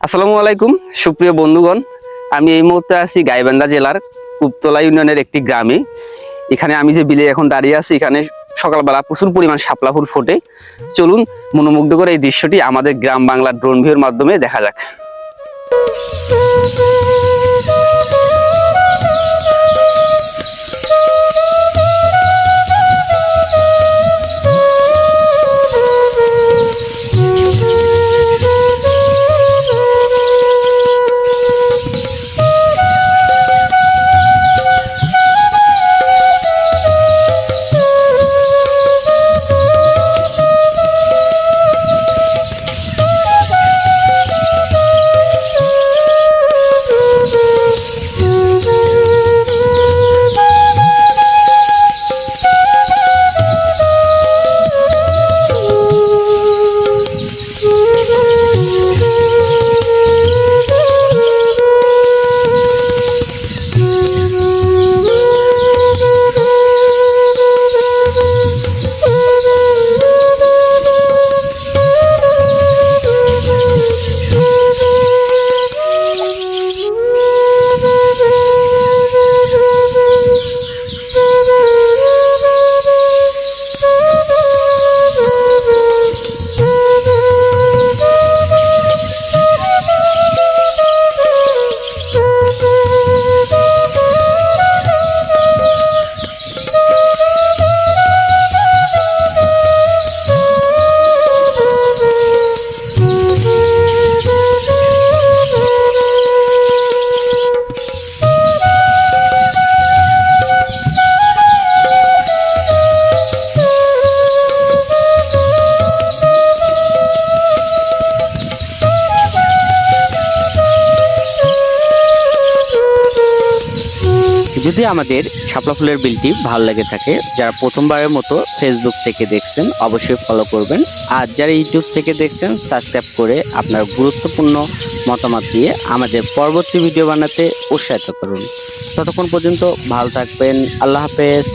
আসসালামু আলাইকুম সুপ্রিয় বন্ধুগণ, আমি এই মুহূর্তে আছি গাইবান্ধা জেলার কুপতলা ইউনিয়নের একটি গ্রামে। এখানে আমি যে বিলে এখন দাঁড়িয়ে আছি, এখানে সকালবেলা প্রচুর পরিমাণ শাপলা ফুল ফোটে। চলুন মনোমুগ্ধকর এই দৃশ্যটি আমাদের গ্রাম বাংলার ড্রোন ভিউর মাধ্যমে দেখা যাক। যদি আমাদের শাপলা ফুলের বিলটি ভালো লেগে থাকে, যারা প্রথমবারের মতো ফেসবুক থেকে দেখছেন অবশ্যই ফলো করবেন, আর যারা ইউটিউব থেকে দেখছেন সাবস্ক্রাইব করে আপনার গুরুত্বপূর্ণ মতামত দিয়ে আমাদের পরবর্তী ভিডিও বানাতে উৎসাহিত করুন। ততক্ষণ পর্যন্ত ভালো থাকবেন। আল্লাহ হাফেজ।